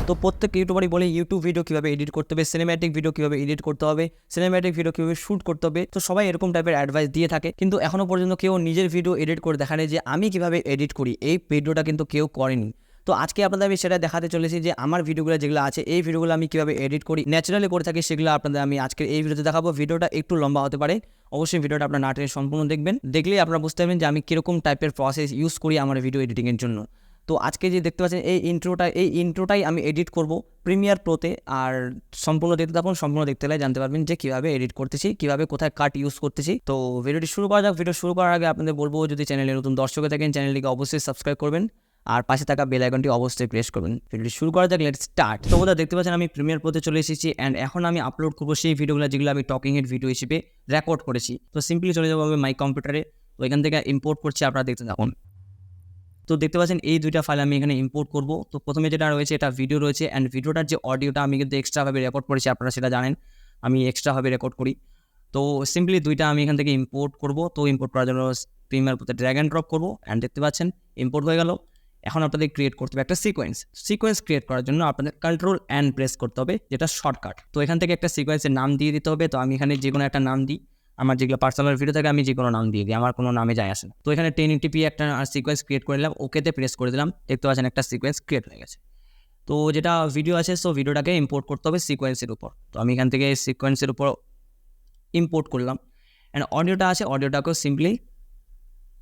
তো প্রত্যেক ইউটিউবারই বলে ইউটিউব ভিডিও কীভাবে এডিট করতে হবে, সিনেম্যাটিক ভিডিও কীভাবে এডিট করতে হবে, সিনেম্যাটিক ভিডিও কীভাবে শ্যুট করতে হবে। তো সবাই এরকম টাইপের অ্যাডভাইস দিয়ে থাকে, কিন্তু এখনও পর্যন্ত কেউ নিজের ভিডিও এডিট করে দেখানে যে আমি কীভাবে এডিট করি, এই ভিডিওটা কিন্তু কেউ করেনি। তো আজকে আপনাদের আমি সেটা দেখাতে চলেছি যে আমার ভিডিওগুলো যেগুলো আছে এই ভিডিওগুলো আমি কীভাবে এডিট করি, ন্যাচারালি করে থাকি, সেগুলো আপনাদের আমি আজকে এই ভিডিওতে দেখাবো। ভিডিওটা একটু লম্বা হতে পারে, অবশ্যই ভিডিওটা আপনার না টেনে সম্পূর্ণ দেখবেন, দেখলেই আপনারা বুঝতে পারবেন যে আমি কীরকম টাইপের প্রসেস ইউজ করি আমার ভিডিও এডিটিংয়ের জন্য। তো আজকে যে দেখতে পাচ্ছেন এই ইন্ট্রোটাই আমি এডিট করব প্রিমিয়ার প্রোতে, আর সম্পূর্ণ দেখতে থাকুন। সম্পূর্ণ দেখতে হলে জানতে পারবেন যে কীভাবে এডিট করতেছি, কীভাবে কোথায় কাট ইউজ করতেছি। তো ভিডিওটি শুরু করা যাক। ভিডিও শুরু করার আগে আপনাদের বলবো, যদি চ্যানেলে নতুন দর্শক থাকেন চ্যানেলটিকে অবশ্যই সাবস্ক্রাইব করবেন, আর পাশে থাকা বেল আইকনটি অবশ্যই প্রেস করবেন। ভিডিওটি শুরু করা যাক, লেটস স্টার্ট। তো ওটা দেখতে পাচ্ছেন আমি প্রিমিয়ার প্রোতে চলে এসেছি, অ্যান্ড এখন আমি আপলোড করবো সেই ভিডিওগুলো যেগুলো আমি টকিং হেড ভিডিও হিসেবে রেকর্ড করেছি। তো সিম্পলি চলে যাবো আমি মাই কম্পিউটারে, তো এখান থেকে ইম্পোর্ট করছি, আপনারা দেখতে থাকুন। তো দেখতে পাচ্ছেন এই দুইটা ফাইল আমি এখানে ইম্পোর্ট করব। তো প্রথমে যেটা রয়েছে এটা ভিডিও রয়েছে, অ্যান্ড ভিডিওটার যে অডিওটা আমি কিন্তু এক্সট্রাভাবে রেকর্ড করেছি, আপনারা সেটা জানেন আমি এক্সট্রাভাবে রেকর্ড করি। তো সিম্পলি দুইটা আমি এখান থেকে ইম্পোর্ট করব। তো ইম্পোর্ট করার জন্য প্রিমিয়ার প্রোতে ড্র্যাগ অ্যান্ড ড্রপ করবো, অ্যান্ড দেখতে পাচ্ছেন ইম্পোর্ট হয়ে গেল। এখন আপনাদের ক্রিয়েট করতে হবে একটা সিকোয়েন্স ক্রিয়েট করার জন্য আপনাদের কন্ট্রোল অ্যান্ড প্রেস করতে হবে, যেটা শর্টকাট। তো এখান থেকে একটা সিকোয়েন্সের নাম দিয়ে দিতে হবে। তো আমি এখানে যে কোনো একটা নাম দিই, আমার যেগুলো পার্সোনাল ভিডিও থাকে আমি যে কোনো নাম দিয়ে দিই, আমার কোনো নামে যায় আসে না। তো এখানে 1080p একটা সিকোয়েন্স ক্রিয়েট করে নিলাম, ওকেতে প্রেস করে দিলাম, দেখতে পাচ্ছেন একটা সিকোয়েন্স ক্রিয়েট হয়ে গেছে। তো যেটা ভিডিও আছে, সো ভিডিওটাকে ইম্পোর্ট করতে হবে সিকোয়েন্সের উপর। তো আমি এখান থেকে সিকোয়েন্সের উপর ইম্পোর্ট করলাম, অ্যান্ড অডিওটা আছে, অডিওটাকেও সিম্পলি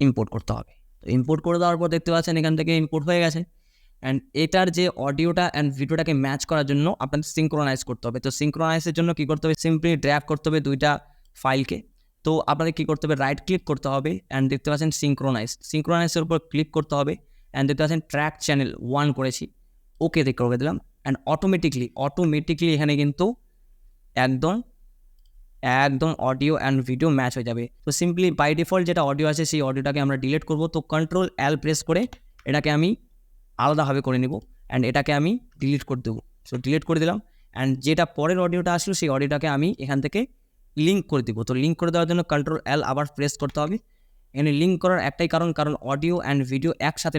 ইম্পোর্ট করতে হবে। তো ইম্পোর্ট করে দেওয়ার পর দেখতে পাচ্ছেন এখান থেকে ইম্পোর্ট হয়ে গেছে, অ্যান্ড এটার যে অডিওটা অ্যান্ড ভিডিওটাকে ম্যাচ করার জন্য আপনাদের সিঙ্ক্রোনাইজ করতে হবে। তো সিঙ্ক্রোনাইজের জন্য কী করতে হবে, সিম্পলি ড্র্যাগ করতে হবে দুইটা ফাইলকে। তো আপনাদের কী করতে হবে, রাইট ক্লিক করতে হবে, অ্যান্ড দেখতে পাচ্ছেন সিঙ্ক্রোনাইজের উপর ক্লিক করতে হবে, অ্যান্ড দেখতে পাচ্ছেন ট্র্যাক চ্যানেল 1 করেছি, ওকে দেখে করে দিলাম, অ্যান্ড অটোমেটিকলি এখানে কিন্তু একদম অডিও অ্যান্ড ভিডিও ম্যাচ হয়ে যাবে। তো সিম্পলি বাই ডিফল্ট যেটা অডিও আছে সেই অডিওটাকে আমরা ডিলিট করব। তো কন্ট্রোল এল প্রেস করে এটাকে আমি আলাদাভাবে করে নিব, অ্যান্ড এটাকে আমি ডিলিট করে দেবো। সো ডিলিট করে দিলাম, অ্যান্ড যেটা পরের অডিওটা আসলো সেই অডিওটাকে আমি এখান থেকে লিঙ্ক করে দিব। তো লিঙ্ক করে দেওয়ার জন্য কন্ট্রোল এল আবার প্রেস করতে হবে। এখানে লিঙ্ক করার একটাই কারণ অডিও অ্যান্ড ভিডিও একসাথে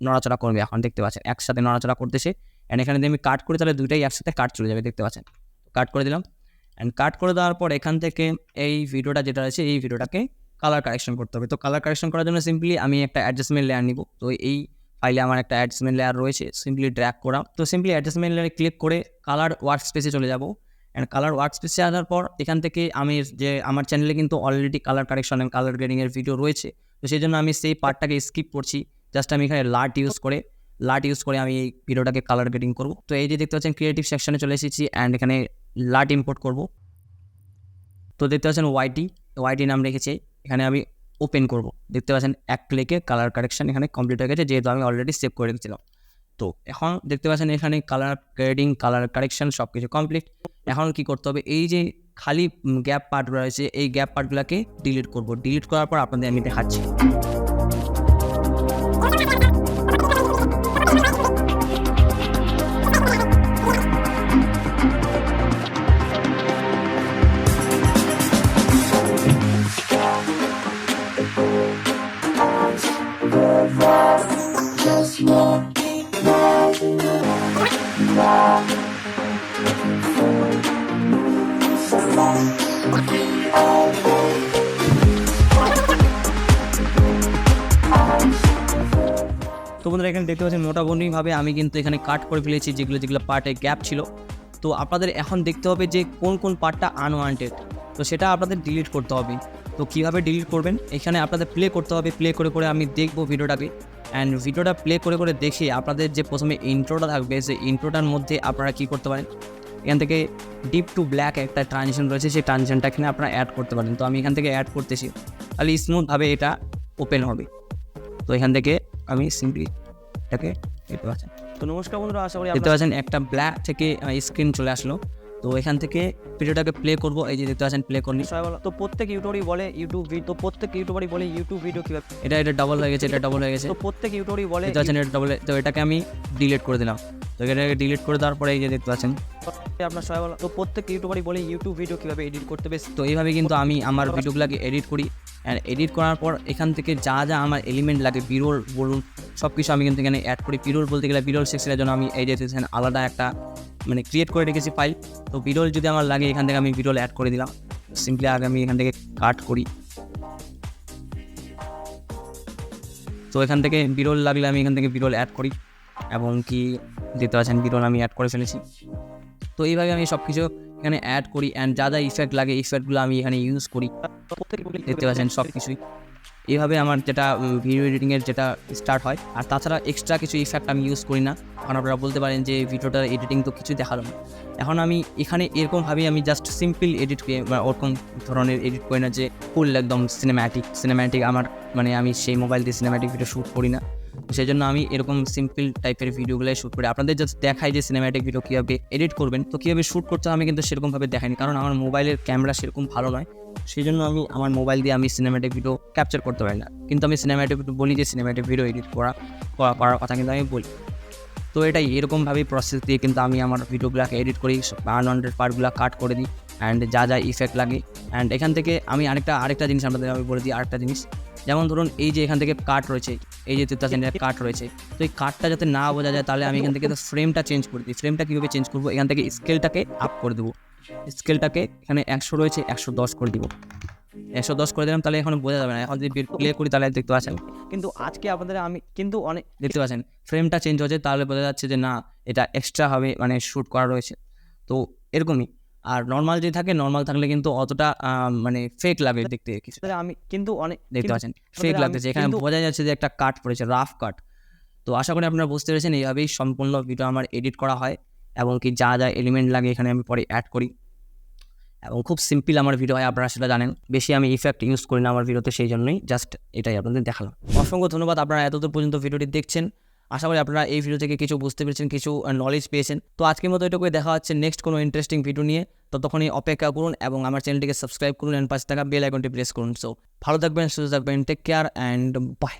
নড়াচড়া করবে। এখন দেখতে পাচ্ছেন একসাথে নড়াচড়া করতেছে, অ্যান্ড এখানে যদি আমি কাট করি তাহলে দুইটাই একসাথে কাট চলে যাবে, দেখতে পাচ্ছেন। কাট করে দিলাম, অ্যান্ড কাট করে দেওয়ার পর এখান থেকে এই ভিডিওটা যেটা আছে এই ভিডিওটাকে কালার কারেকশন করতে হবে। তো কালার কারেকশন করার জন্য সিম্পলি আমি একটা অ্যাডজাস্টমেন্ট লেয়ার নিব। তো এই ফাইলে আমার একটা অ্যাডজাস্টমেন্ট লেয়ার রয়েছে, সিম্পলি ড্র্যাগ করা। তো সিম্পলি অ্যাডজাস্টমেন্ট লেয়ারে ক্লিক করে কালার ওয়ার্ক স্পেসে চলে যাব, অ্যান্ড কালার ওয়ার্ক স্পেসে আসার পর এখান থেকে আমি যে আমার চ্যানেলে কিন্তু already colour correction and colour গ্রেডিংয়ের ভিডিও রয়েছে, তো সেই জন্য আমি সেই পার্টটাকে স্কিপ করছি। জাস্ট আমি এখানে লাট ইউজ করে আমি এই ভিডিওটাকে কালার গ্রেডিং করব। তো এই যে দেখতে পাচ্ছেন ক্রিয়েটিভ সেকশনে চলে এসেছি, অ্যান্ড এখানে লাট ইম্পোর্ট করব। তো দেখতে পাচ্ছেন ওয়াইটি নাম রেখেছে, এখানে আমি ওপেন করব। দেখতে পাচ্ছেন এক ক্লিকে কালার কারেকশন এখানে কমপ্লিট হয়ে গেছে, যেহেতু আমি অলরেডি সেভ করে রেখেছিলাম। তো এখন দেখতে পাচ্ছেন এখানে কালার গ্রেডিং, কালার কারেকশন সব কিছু কমপ্লিট। এখন কি করতে হবে, এই যে খালি গ্যাপ পার্ট রয়েছে এই গ্যাপ পার্টগুলোকে ডিলিট করব। ডিলিট করার পর আপনাদের আমি দেখাচ্ছি। তো বন্ধুরা এখানে দেখতে পাচ্ছেন মোটামুটিভাবে আমি কিন্তু এখানে কাট করে ফেলেছি যেগুলো পার্টে গ্যাপ ছিল। তো আপনাদের এখন দেখতে হবে যে কোন পার্টটা আনওয়ান্টেড, তো সেটা আপনাদের ডিলিট করতে হবে। তো কীভাবে ডিলিট করবেন, এখানে আপনাদের প্লে করতে হবে। প্লে করে আমি দেখবো ভিডিওটাকে, অ্যান্ড ভিডিওটা প্লে করে দেখে আপনাদের যে প্রথমে ইন্ট্রোটা থাকবে সেই ইন্ট্রোটার মধ্যে আপনারা কী করতে পারেন, এখান থেকে ডিপ টু ব্ল্যাক একটা ট্রানজিশন রয়েছে, সেই ট্রানজিশনটা এখানে আপনারা অ্যাড করতে পারেন। তো আমি এখান থেকে অ্যাড করতেছি, তাহলে স্মুথভাবে এটা ওপেন হবে। তো এখান থেকে আমি সিম্পলি এটাকে দেখতে পাচ্ছেন। তো নমস্কার বন্ধুরা, আশা করি দেখতে পাচ্ছেন একটা ব্ল্যাক থেকে স্ক্রিন চলে আসলো। তো এখান থেকে ভিডিওটাকে প্লে করবো, এই যে দেখতে পাচ্ছেন প্লে করনি। তো প্রত্যেক ইউটিউবারই বলে ইউটিউব ভিডিও কীভাবে এটা ডাবল হয়ে গেছে, তো প্রত্যেক ইউটিউবারই বলে দেখতে পাচ্ছেন এটা ডাবল। তো এটাকে আমি ডিলিট করে দিলাম, তো এটাকে ডিলিট করে দেওয়ার পরে এই যে দেখতে পাচ্ছেন আপনার সবাই বলো। তো প্রত্যেক ইউটিউবারই বলে ইউটিউব ভিডিও কীভাবে এডিট করতে হবে। তো এইভাবে কিন্তু আমি আমার ভিডিওগুলোকে এডিট করি। অ্যান্ড এডিট করার পর এখান থেকে যা যা আমার এলিমেন্ট লাগে, বিরোল বলুন, সব কিছু আমি কিন্তু এখানে অ্যাড করি। বিরোল বলতে গেলে বিরোল সেকশনের জন্য আমি এই যে আলাদা একটা মানে ক্রিয়েট করে রেখেছি ফাইল। তো বিরোল যদি আমার লাগে এখান থেকে আমি বিরোল অ্যাড করে দিলাম। সিম্পলি আগে আমি এখান থেকে কাট করি। তো এখান থেকে বিরোল লাগলে আমি এখান থেকে বিরোল অ্যাড করি এবং কি দেখতে পাচ্ছেন বিরোল আমি অ্যাড করে ফেলেছি। তো এইভাবে আমি সব কিছু এখানে অ্যাড করি অ্যান্ড যা যা ইফেক্ট লাগে ইফেক্টগুলো আমি এখানে ইউজ করি। দেখতে পাচ্ছেন সব কিছুই এইভাবে আমার যেটা ভিডিও এডিটিংয়ের যেটা স্টার্ট হয়। আর তাছাড়া এক্সট্রা কিছু ইফেক্ট আমি ইউজ করি না, কারণ আপনারা বলতে পারেন যে ভিডিওটার এডিটিং তো কিছুই দেখালো না। এখন আমি এখানে এরকমভাবেই আমি জাস্ট সিম্পল এডিট করি, ওরকম ধরনের এডিট করি না যে ফুল একদম সিনেম্যাটিক আমার মানে আমি সেই মোবাইল দিয়ে সিনেম্যাটিক ভিডিও শ্যুট করি না। সেই জন্য আমি এরকম সিম্পল টাইপের ভিডিওগুলোই শ্যুট করি। আপনাদের জাস্ট দেখাই যে সিনেম্যাটিক ভিডিও কীভাবে এডিট করবেন, তো কীভাবে শ্যুট করতে হবে আমি কিন্তু সেরকমভাবে দেখাইনি, কারণ আমার মোবাইলের ক্যামেরা সেরকম ভালো নয়। সেই জন্য আমি আমার মোবাইল দিয়ে আমি সিনেম্যাটিক ভিডিও ক্যাপচার করতে পারি না। কিন্তু আমি সিনেম্যাটিক ভিডিও বলি যে সিনেম্যাটিক ভিডিও এডিট করার কথা কিন্তু আমি বলি। তো এটাই এরকমভাবেই প্রসেস দিয়ে কিন্তু আমি আমার ভিডিওগুলোকে এডিট করি, আনওয়ান্টেড পার্টগুলো কাট করে দিই অ্যান্ড যা যা ইফেক্ট লাগে। অ্যান্ড এখান থেকে আমি আরেকটা জিনিস আপনাদের আমি বলে দিই। আরেকটা জিনিস যেমন ধরুন এই যে এখান থেকে কাট রয়েছে, এই যে 3000 কাট রয়েছে, তো এই কাটটা যাতে না বোঝা যায় তাহলে আমি এখান থেকে ফ্রেমটা চেঞ্জ করে দিই। ফ্রেমটা কীভাবে চেঞ্জ করবো, এখান থেকে স্কেলটাকে আপ করে দেবো। স্কেলটাকে এখানে 100 রয়েছে 110 করে দিব। 110 করে দিলাম, তাহলে এখন বোঝা যাবে না। এখন যদি প্লে করি তাহলে দেখতে পাচ্ছেন কিন্তু আজকে আপনাদের আমি কিন্তু অনেক দেখতে পাচ্ছেন ফ্রেমটা চেঞ্জ হচ্ছে, তাহলে বোঝা যাচ্ছে যে না এটা এক্সট্রা হবে মানে শ্যুট করা রয়েছে। তো এরকমই। আর নর্মাল যদি থাকে, নর্মাল থাকলে কিন্তু অতটা মানে ফেক লাগে দেখতে কিছু। আমি কিন্তু অনেক দেখতে পাচ্ছেন ফেক লাগতেছে, এখানে বোঝা যাচ্ছে যে একটা কাট পড়েছে, রাফ কাট। তো আশা করি আপনারা বুঝতে পেরেছেন এইভাবেই সম্পূর্ণ ভিডিও আমার এডিট করা হয় এবং কি যা যা এলিমেন্ট লাগে এখানে আমি পরে অ্যাড করি এবং খুব সিম্পল আমার ভিডিও হয়, আপনারা সেটা জানেন। বেশি আমি ইফেক্ট ইউজ করি না আমার ভিডিওতে, সেই জন্যই জাস্ট এটাই আপনাদের দেখালাম। অসংখ্য ধন্যবাদ আপনারা এতদূর পর্যন্ত ভিডিওটি দেখছেন। আশা করি আপনারা এই ভিডিও থেকে কিছু বুঝতে পেরেছেন, কিছু নলেজ পেয়েছেন। তো আজকের মতো এটুকুই, দেখা হচ্ছে নেক্সট কোনো ইন্টারেস্টিং ভিডিও নিয়ে। ততক্ষণই অপেক্ষা করুন এবং আমার চ্যানেলটিকে সাবস্ক্রাইব করুন অ্যান্ড পাশে থাকা বেল আইকনটি প্রেস করুন। সো ভালো থাকবেন, সুস্থ থাকবেন, টেক কেয়ার অ্যান্ড বাই।